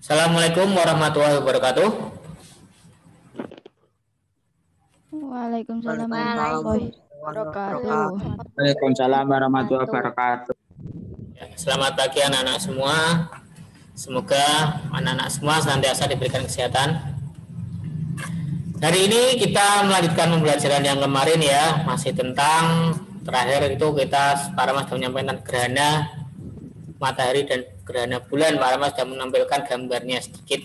Assalamualaikum warahmatullahi wabarakatuh. Waalaikumsalam warahmatullahi wabarakatuh. Waalaikumsalam warahmatullahi wabarakatuh. Selamat pagi anak-anak semua. Semoga anak-anak semua senantiasa diberikan kesehatan. Hari ini kita melanjutkan pembelajaran yang kemarin ya, masih tentang terakhir itu kita para mas sudah menyampaikan gerhana matahari dan gerhana bulan. Pak Rahmat sudah menampilkan gambarnya sedikit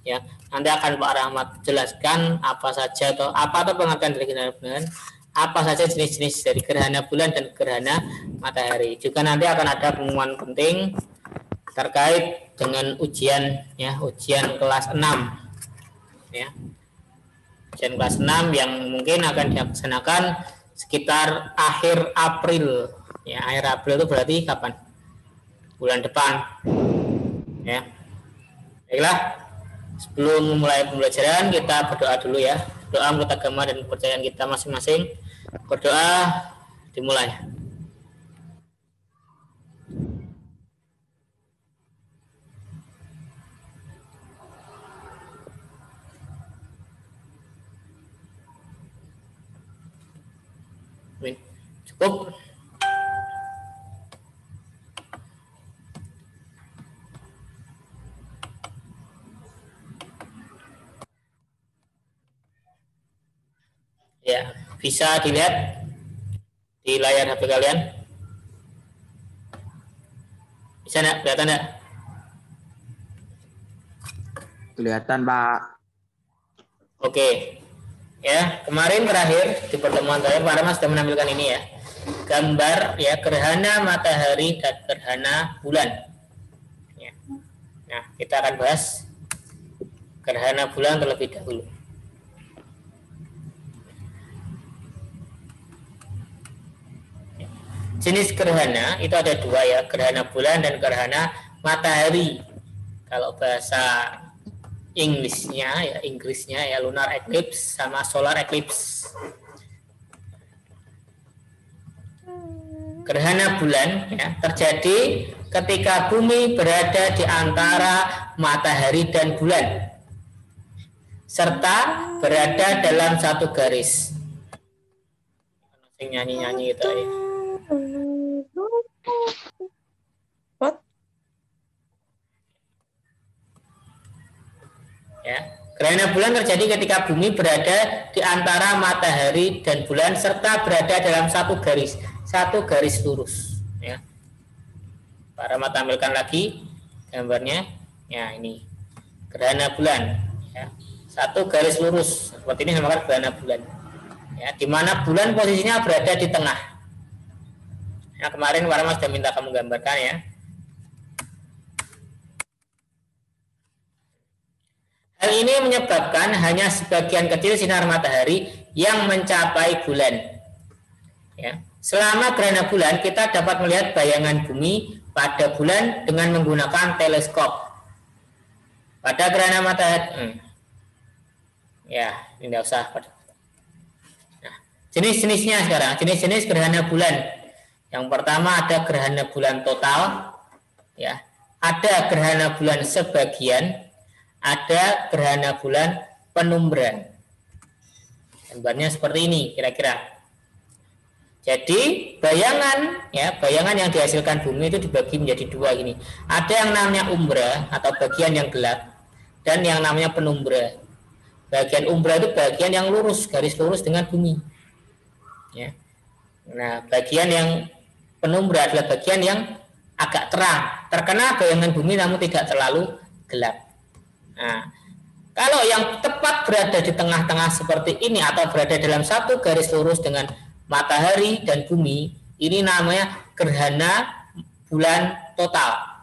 ya. Nanti akan Pak Rahmat jelaskan apa saja atau pengertian dari gerhana bulan, apa saja jenis-jenis dari gerhana bulan dan gerhana matahari. Juga nanti akan ada pengumuman penting terkait dengan ujian ya, ujian kelas 6 ya. Ujian kelas 6 yang mungkin akan dilaksanakan sekitar akhir April ya. Akhir April itu berarti kapan? Bulan depan ya. Baiklah, sebelum memulai pembelajaran kita berdoa dulu ya. Doa menurut agama dan kepercayaan kita masing-masing. Berdoa dimulai. Cukup. Ya, bisa dilihat di layar HP kalian. Bisa enggak? Kelihatan enggak? Kelihatan, Pak. Oke. Ya, kemarin terakhir di pertemuan saya Pak Rahmat sudah menampilkan ini ya. Gambar ya gerhana matahari dan gerhana bulan. Ya. Nah, kita akan bahas gerhana bulan terlebih dahulu. Jenis gerhana itu ada dua ya, gerhana bulan dan gerhana matahari. Kalau bahasa Inggrisnya ya lunar eclipse sama solar eclipse. Gerhana bulan ya terjadi ketika bumi berada di antara matahari dan bulan serta berada dalam satu garis. Nyanyi-nyanyi gitu ya. Ya, gerhana bulan terjadi ketika bumi berada di antara matahari dan bulan serta berada dalam satu garis lurus. Ya, Pak Rahmat tampilkan lagi gambarnya. Ya, ini gerhana bulan. Ya, satu garis lurus seperti ini dinamakan gerhana bulan. Ya, di mana bulan posisinya berada di tengah. Nah, kemarin Pak Rahmat sudah minta kamu gambarkan ya. Hal ini menyebabkan hanya sebagian kecil sinar matahari yang mencapai bulan. Ya. Selama gerhana bulan, kita dapat melihat bayangan bumi pada bulan dengan menggunakan teleskop. Pada gerhana matahari, ya, ini tidak usah. Nah, jenis-jenisnya sekarang, jenis-jenis gerhana bulan. Yang pertama ada gerhana bulan total, ya. Ada gerhana bulan sebagian. Ada gerhana bulan penumbran. Gambarnya seperti ini kira-kira. Jadi bayangan yang dihasilkan bumi itu dibagi menjadi dua gini. Ada yang namanya umbra atau bagian yang gelap dan yang namanya penumbra. Bagian umbra itu bagian yang lurus, garis lurus dengan bumi. Ya. Nah, bagian yang penumbra adalah bagian yang agak terang, terkena bayangan bumi namun tidak terlalu gelap. Nah, kalau yang tepat berada di tengah-tengah seperti ini atau berada dalam satu garis lurus dengan matahari dan bumi, ini namanya gerhana bulan total.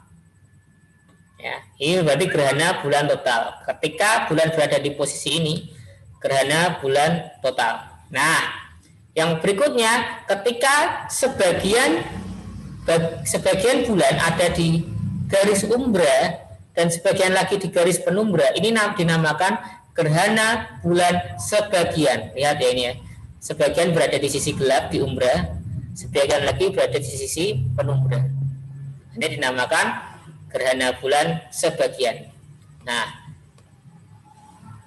Ya, ini berarti gerhana bulan total. Ketika bulan berada di posisi ini, gerhana bulan total. Nah, yang berikutnya, ketika sebagian bulan ada di garis umbra dan sebagian lagi di garis penumbra, ini dinamakan gerhana bulan sebagian. Lihat ya ini ya. Sebagian berada di sisi gelap di umbra, sebagian lagi berada di sisi penumbra. Ini dinamakan gerhana bulan sebagian. Nah,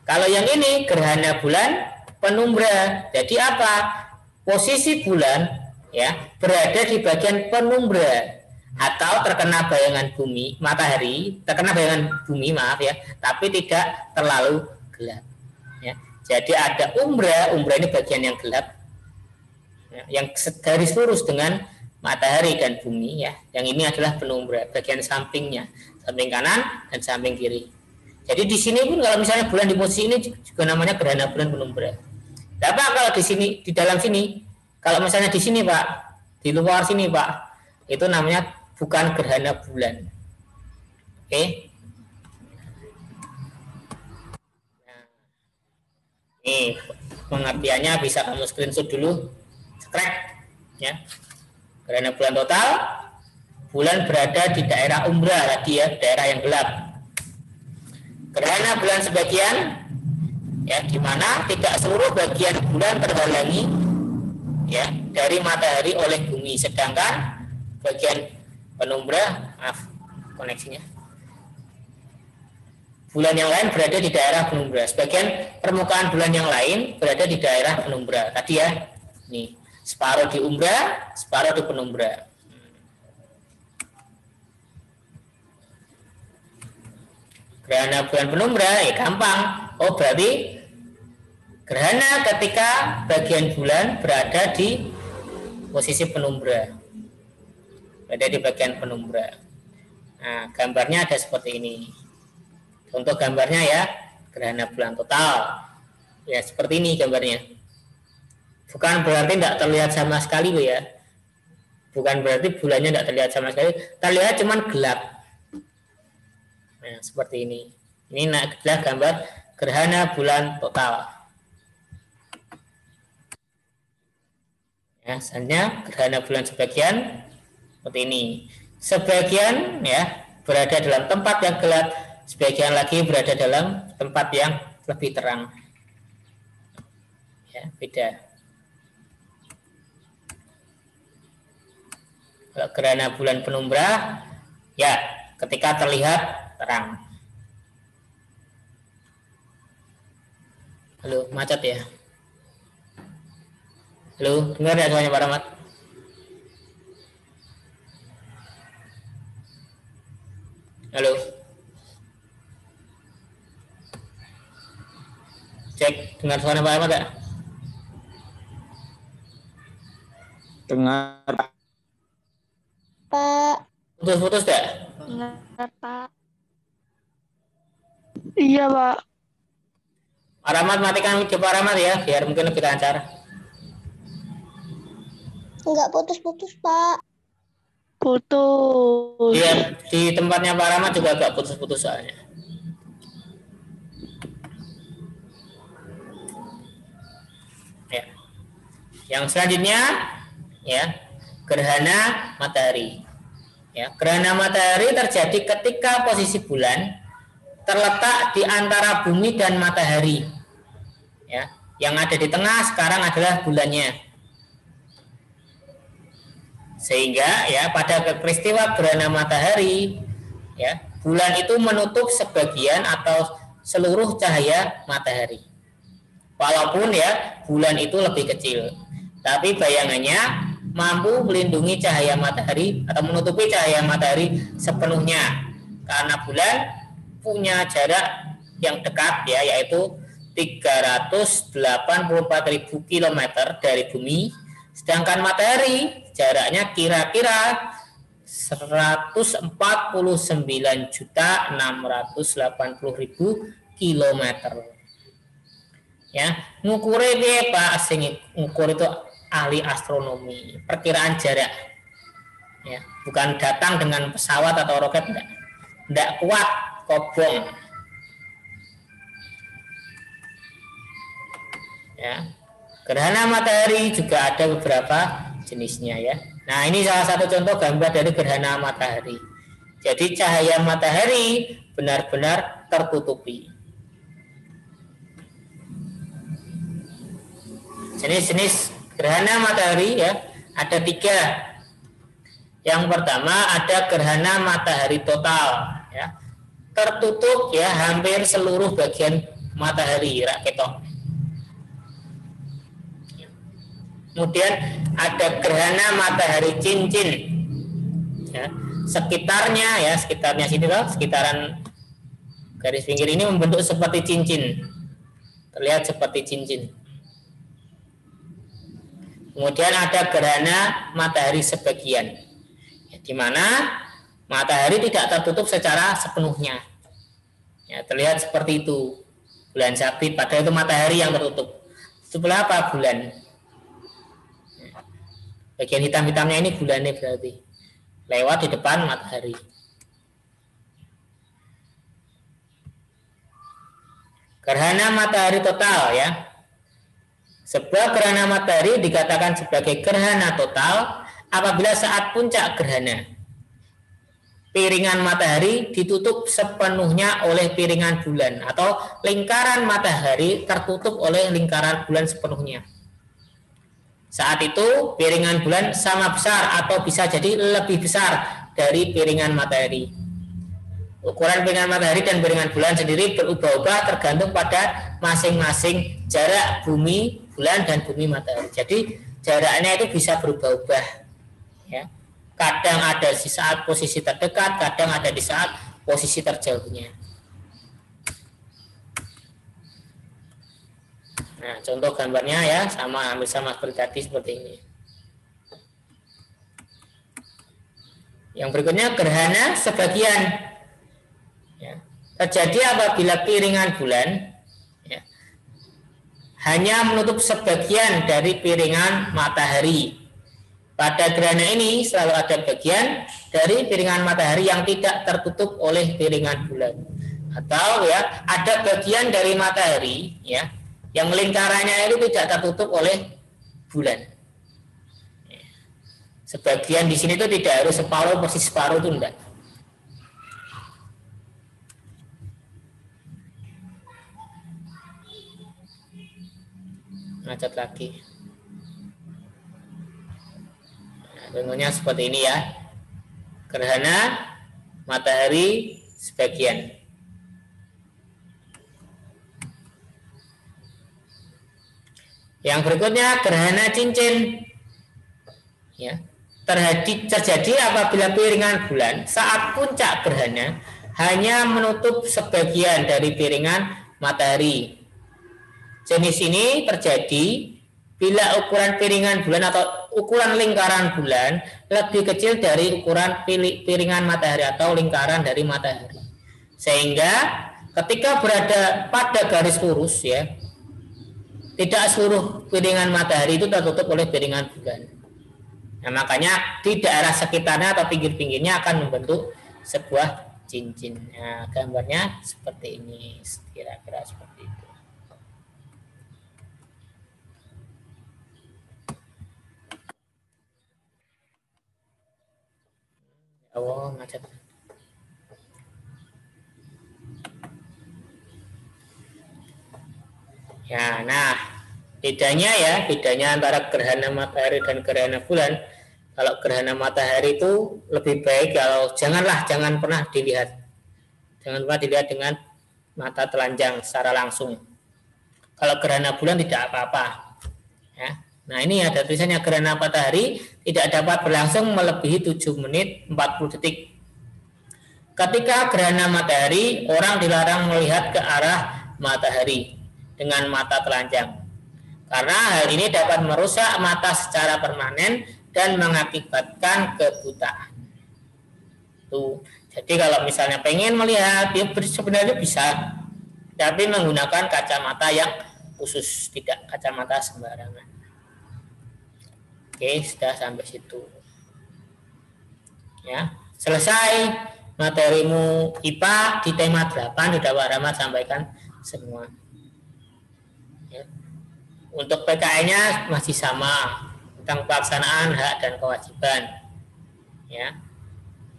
kalau yang ini gerhana bulan penumbra. Jadi apa? Posisi bulan ya berada di bagian penumbra atau terkena bayangan bumi, matahari, terkena bayangan bumi, maaf ya, tapi tidak terlalu gelap. Ya. Jadi ada umbra ini bagian yang gelap, ya, yang garis lurus dengan matahari dan bumi ya. Yang ini adalah penumbra, bagian sampingnya, samping kanan dan samping kiri. Jadi di sini pun kalau misalnya bulan di posisi ini juga namanya gerhana bulan penumbra. Tapi kalau di sini, di dalam sini, kalau misalnya di sini Pak, di luar sini Pak, itu namanya bukan gerhana bulan. Oke. Nah, ini pengertiannya bisa kamu screenshot dulu, scrap ya. Gerhana bulan total, bulan berada di daerah umbra tadi ya, daerah yang gelap. Gerhana bulan sebagian, ya, di mana tidak seluruh bagian bulan terhalangi ya dari matahari oleh bumi, sedangkan bagian penumbra, maaf koneksinya, bulan yang lain berada di daerah penumbra. Sebagian permukaan bulan yang lain berada di daerah penumbra. Tadi ya, nih separuh di umbra, separuh di penumbra. Gerhana bulan penumbra, ya gampang. Oh berarti gerhana ketika bagian bulan berada di posisi penumbra, berada di bagian penumbra. Nah, gambarnya ada seperti ini. Untuk gambarnya ya, gerhana bulan total. Ya seperti ini gambarnya. Bukan berarti tidak terlihat sama sekali ya. Bukan berarti bulannya tidak terlihat sama sekali. Terlihat cuman gelap. Nah, seperti ini. Ini adalah gambar gerhana bulan total. Ya, selanjutnya gerhana bulan sebagian seperti ini. Sebagian ya berada dalam tempat yang gelap, sebagian lagi berada dalam tempat yang lebih terang. Ya, beda. Kalau gerhana bulan penumbra, ya ketika terlihat terang. Halo, macet ya? Halo, dengar ya suaranya Pak Rahmat? Halo. Cek, dengar suara Pak Rahmat ya? Dengar. Pak. Putus-putus ya? Dengar, Pak. Iya, Pak. Pak Rahmat, matikan video Pak Rahmat ya, biar mungkin lebih lancar. Enggak putus-putus, Pak. Putus. Iya, di tempatnya Pak Rahmat juga agak putus-putus soalnya. Ya. Yang selanjutnya, ya, gerhana matahari. Ya, gerhana matahari terjadi ketika posisi bulan terletak di antara bumi dan matahari. Ya, yang ada di tengah sekarang adalah bulannya. Sehingga ya pada peristiwa gerhana matahari, ya, bulan itu menutup sebagian atau seluruh cahaya matahari. Walaupun ya bulan itu lebih kecil, tapi bayangannya mampu melindungi cahaya matahari atau menutupi cahaya matahari sepenuhnya, karena bulan punya jarak yang dekat ya, yaitu 384.000 km dari bumi, sedangkan matahari jaraknya kira-kira 149.680.000 km. Ya, ngukure piye Pak? Sing ngukur itu ahli astronomi, perkiraan jarak. Ya, bukan datang dengan pesawat atau roket, enggak kuat, kobong. Ya. Gerhana matahari juga ada beberapa jenisnya ya. Nah, ini salah satu contoh gambar dari gerhana matahari. Jadi cahaya matahari benar-benar tertutupi. Jenis-jenis gerhana matahari ya ada 3. Yang pertama ada gerhana matahari total ya. tertutup ya hampir seluruh bagian matahari rak ketok. Kemudian ada gerhana matahari cincin. Ya, sekitarnya sini loh, sekitaran garis pinggir ini membentuk seperti cincin. Terlihat seperti cincin. Kemudian ada gerhana matahari sebagian, ya, di mana matahari tidak tertutup secara sepenuhnya. Ya, terlihat seperti itu. Bulan sabit, padahal itu matahari yang tertutup. Sebelah apa? Bulan. Bagian hitam-hitamnya ini bulannya berarti. Lewat di depan matahari. Gerhana matahari total ya. Sebuah gerhana matahari dikatakan sebagai gerhana total apabila saat puncak gerhana piringan matahari ditutup sepenuhnya oleh piringan bulan atau lingkaran matahari tertutup oleh lingkaran bulan sepenuhnya. Saat itu piringan bulan sama besar atau bisa jadi lebih besar dari piringan matahari. Ukuran piringan matahari dan piringan bulan sendiri berubah-ubah tergantung pada masing-masing jarak bumi, bulan, dan bumi matahari. Jadi jaraknya itu bisa berubah-ubah. Ya. Kadang ada di saat posisi terdekat, kadang ada di saat posisi terjauhnya. Nah, contoh gambarnya ya hampir sama seperti tadi seperti ini. Yang berikutnya gerhana sebagian. Ya, terjadi apabila piringan bulan ya, hanya menutup sebagian dari piringan matahari. Pada gerhana ini selalu ada bagian dari piringan matahari yang tidak tertutup oleh piringan bulan. Atau ya ada bagian dari matahari ya yang lingkarannya itu tidak tertutup oleh bulan. Sebagian di sini itu tidak harus separuh persis separuh itu enggak. Macet lagi. Nah, bentuknya seperti ini ya. Gerhana matahari sebagian. Yang berikutnya gerhana cincin. Ya. Terjadi apabila piringan bulan saat puncak gerhana hanya menutup sebagian dari piringan matahari. Jenis ini terjadi bila ukuran piringan bulan atau ukuran lingkaran bulan lebih kecil dari ukuran piringan matahari atau lingkaran dari matahari. Sehingga ketika berada pada garis lurus ya, tidak seluruh piringan matahari itu tertutup oleh piringan bulan. Nah, makanya di daerah sekitarnya atau pinggir-pinggirnya akan membentuk sebuah cincin. Nah, gambarnya seperti ini, kira-kira seperti itu. Oh, macet. Ya, nah, bedanya antara gerhana matahari dan gerhana bulan. Kalau gerhana matahari itu lebih baik kalau jangan pernah dilihat. Jangan pernah dilihat dengan mata telanjang secara langsung. Kalau gerhana bulan tidak apa-apa. Ya. Nah, ini ada tulisannya gerhana matahari tidak dapat berlangsung melebihi 7 menit 40 detik. Ketika gerhana matahari, orang dilarang melihat ke arah matahari dengan mata telanjang. Karena hal ini dapat merusak mata secara permanen dan mengakibatkan kebutaan. Tuh. Jadi kalau misalnya pengen melihat, dia sebenarnya bisa, tapi menggunakan kacamata yang khusus, tidak kacamata sembarangan. Oke, sudah sampai situ. Ya, selesai materimu IPA di tema 8 sudah Pak Rahmat sampaikan semua. Ya. Untuk PKN-nya masih sama tentang pelaksanaan hak dan kewajiban. Ya.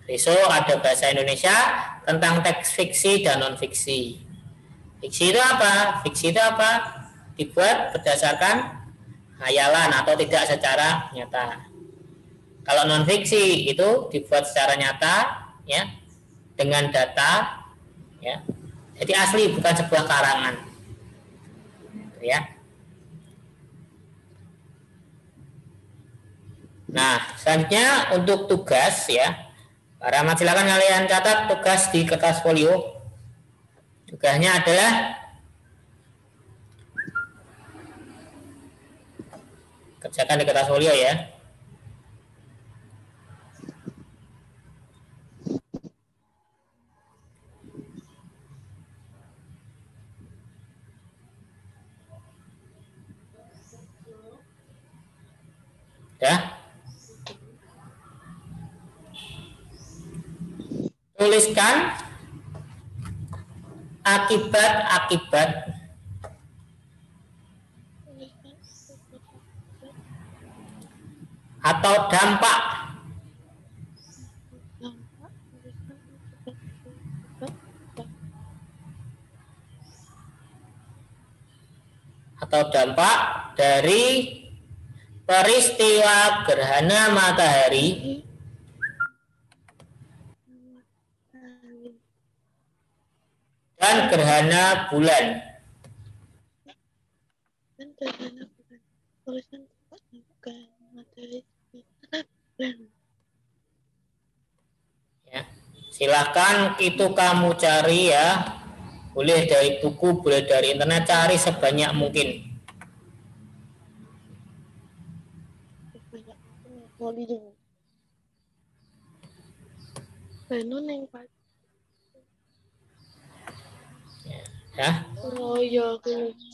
Besok ada bahasa Indonesia tentang teks fiksi dan non fiksi. Fiksi itu apa? Fiksi itu apa? Dibuat berdasarkan hayalan atau tidak secara nyata. Kalau non fiksi itu dibuat secara nyata, ya, dengan data Ya. Jadi asli, bukan sebuah karangan. Ya. Nah, selanjutnya untuk tugas ya. Para Rahmat, silakan kalian catat tugas di kertas folio. Tugasnya adalah kerjakan di kertas folio ya. Ya. Tuliskan akibat-akibat atau dampak dari peristiwa gerhana matahari dan gerhana bulan. Ya. Silahkan itu kamu cari ya. Boleh dari buku, boleh dari internet, cari sebanyak mungkin. Ya. Oh ya,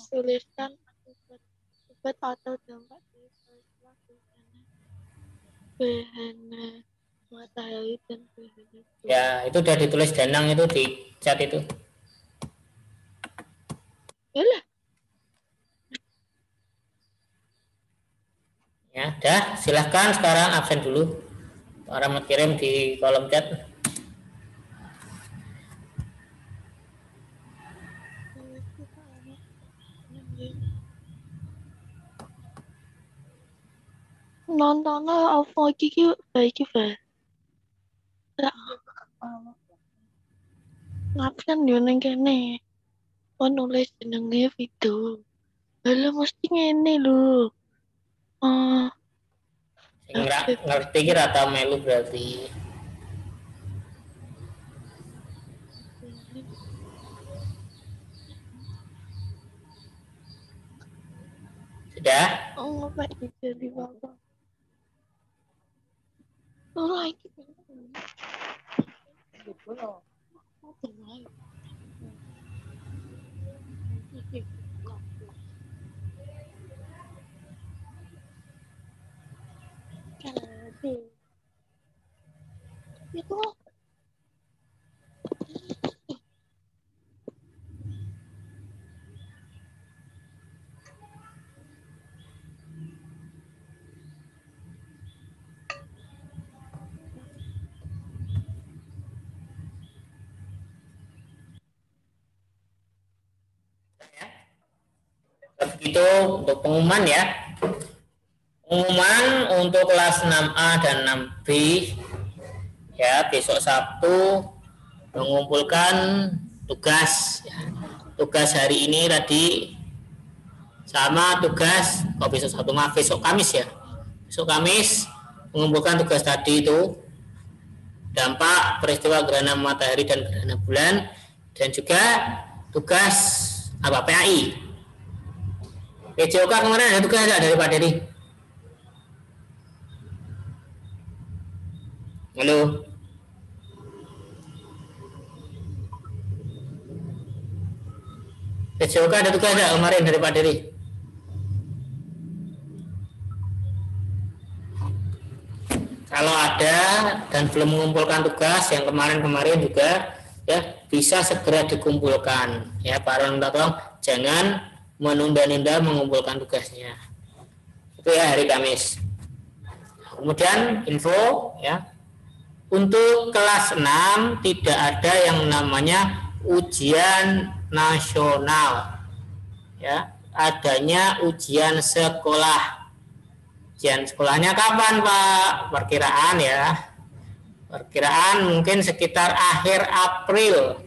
tuliskan akibat atau dampak dari peristiwa gerhana matahari dan gerhana bulan. Ya, itu udah ditulis Danang itu di chat itu. Yalah. Ya, dah, silahkan sekarang absen dulu. Pak Rahmat kirim di kolom chat. Nontonnya apa iki baik Pak. Ngapain yo ning kene? Kon nulis jenenge video. Lah mesti ngene lho. Ngerti kira atau melu berarti. Sudah? Oh, Pak jadi bapak. Oh, lagi. Itu Begitu untuk pengumuman ya. Pengumuman untuk kelas 6A dan 6B ya, besok Sabtu mengumpulkan tugas ya. Tugas hari ini tadi sama tugas besok Sabtu, maaf, besok Kamis ya. Besok Kamis mengumpulkan tugas tadi itu, dampak peristiwa gerhana matahari dan gerhana bulan, dan juga tugas apa PAI. PJOK kemarin ada tugas dari Pak Dedi. Halo. PJOK ada tugas ada kemarin dari Pak Dedi. Kalau ada dan belum mengumpulkan tugas yang kemarin-kemarin juga ya, bisa segera dikumpulkan ya. Para tolong jangan menunda-nunda mengumpulkan tugasnya. Itu ya hari Kamis. Kemudian info ya, untuk kelas 6 tidak ada yang namanya ujian nasional ya, adanya ujian sekolah. Ujian sekolahnya kapan Pak? Perkiraan ya, perkiraan mungkin sekitar akhir April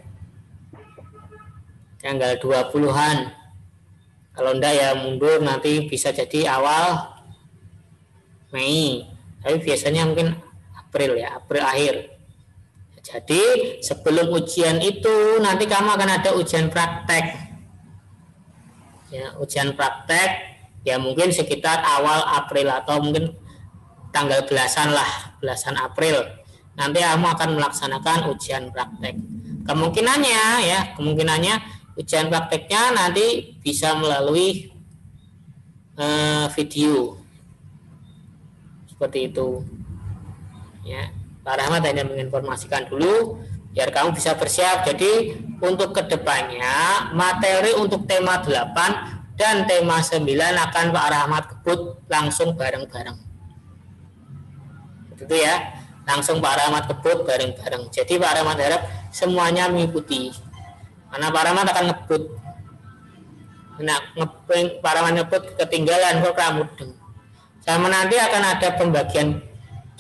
tanggal 20-an. Kalau enggak ya mundur, nanti bisa jadi awal Mei. Tapi biasanya mungkin April ya, April akhir. Jadi sebelum ujian itu nanti kamu akan ada ujian praktek. Ya, ujian praktek ya mungkin sekitar awal April atau mungkin tanggal belasan lah, belasan April. Nanti kamu akan melaksanakan ujian praktek. Kemungkinannya ujian prakteknya nanti bisa melalui video. Seperti itu. Ya, Pak Rahmat hanya menginformasikan dulu biar kamu bisa bersiap. Jadi untuk kedepannya materi untuk tema 8 dan tema 9 akan Pak Rahmat kebut langsung bareng-bareng. Itu ya, langsung Pak Rahmat kebut bareng-bareng. Jadi Pak Rahmat harap semuanya mengikuti. Karena Pak Rahmat akan ngebut. Nah, Pak Rahmat ngebut ketinggalan kok kamu mudeng. Sama nanti akan ada pembagian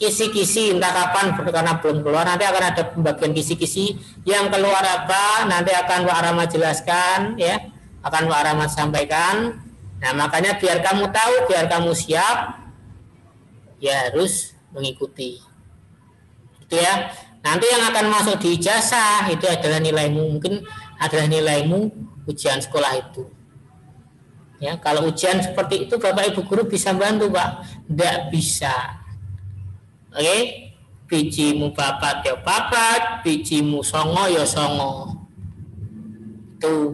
kisi-kisi, entah kapan karena belum keluar, nanti akan ada pembagian kisi-kisi yang keluar apa, nanti akan Pak Rahmat jelaskan ya, akan Pak Rahmat sampaikan. Nah, makanya biar kamu tahu, biar kamu siap, ya harus mengikuti. Itu ya. Nanti yang akan masuk di ijazah itu adalah nilaimu, mungkin adalah nilaimu ujian sekolah itu. Ya, kalau ujian seperti itu Bapak Ibu guru bisa bantu, Pak? Tidak bisa. Oke, bijimu papat ya papat, bijimu songo ya songo. Tuh,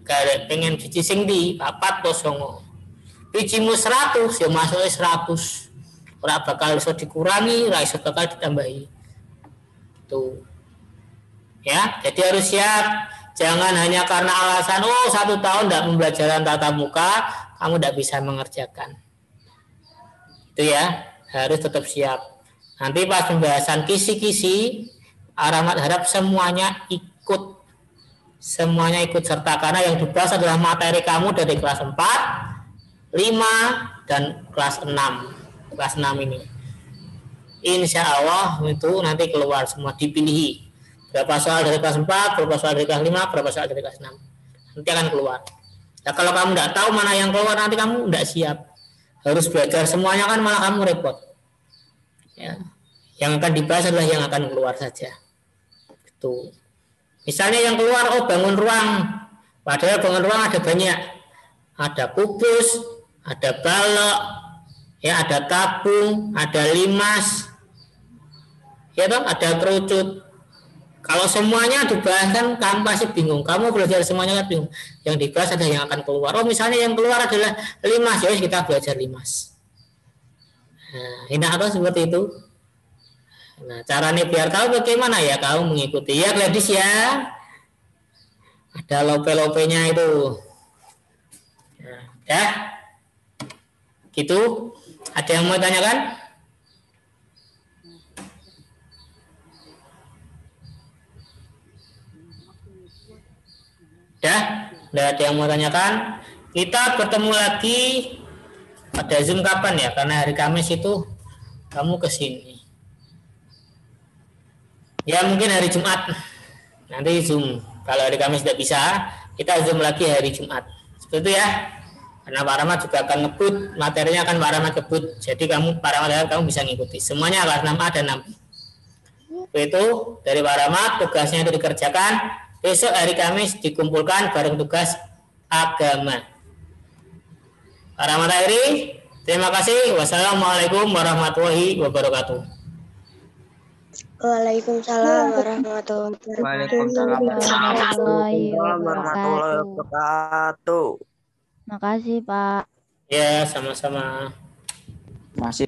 kalau pengen biji sing di papat atau songo. Bijimu 100 ya masuknya 100. Ora bakal iso dikurangi, ora iso bakal ditambahi. Tuh. Ya, jadi harus siap. Jangan hanya karena alasan 1 tahun tidak pembelajaran tatap muka, kamu tidak bisa mengerjakan. Itu ya, harus tetap siap. Nanti pas pembahasan kisi-kisi, Rahmat harap semuanya ikut serta karena yang dibahas adalah materi kamu dari kelas 4, 5 dan kelas 6. Kelas 6 ini. Insya Allah itu nanti keluar semua dipilih. Berapa soal dari kelas 4, berapa soal dari kelas 5, berapa soal dari kelas 6. Nanti akan keluar. Nah, kalau kamu tidak tahu mana yang keluar, nanti kamu tidak siap. Harus belajar semuanya kan malah kamu repot. Ya. Yang akan dibahas adalah yang akan keluar saja. Itu. Misalnya yang keluar, bangun ruang. Padahal bangun ruang ada banyak. Ada kubus, ada balok, ya ada tabung, ada limas, ya toh, ada kerucut. Kalau semuanya dibahas kan kamu pasti bingung. Kamu belajar semuanya kan bingung. Yang dibahas ada yang akan keluar. Misalnya yang keluar adalah limas, ya kita belajar limas. Nah, ini atau seperti itu. Nah, caranya biar tahu bagaimana ya kamu mengikuti ya, Gladys ya. Ada lope-lopenya itu. Nah, ya. Gitu. Ada yang mau tanyakan? Ya, tidak ada yang mau tanyakan. Kita bertemu lagi pada Zoom kapan ya? Karena hari Kamis itu kamu ke sini. Ya mungkin hari Jumat. Nanti Zoom. Kalau hari Kamis tidak bisa, kita Zoom lagi hari Jumat. Seperti itu ya. Karena Pak Rahmat juga akan ngebut, materinya akan Pak Rahmat ngebut. Jadi Pak Rahmat kamu bisa ngikuti. Semuanya kelas 6A dan 6B. Itu dari Pak Rahmat, tugasnya itu dikerjakan. Besok hari Kamis dikumpulkan bareng tugas agama. Pak Rahmat akhiri. Terima kasih. Wassalamualaikum warahmatullahi wabarakatuh. Waalaikumsalam warahmatullahi wabarakatuh. Makasih, Pak. Ya, sama-sama. Masih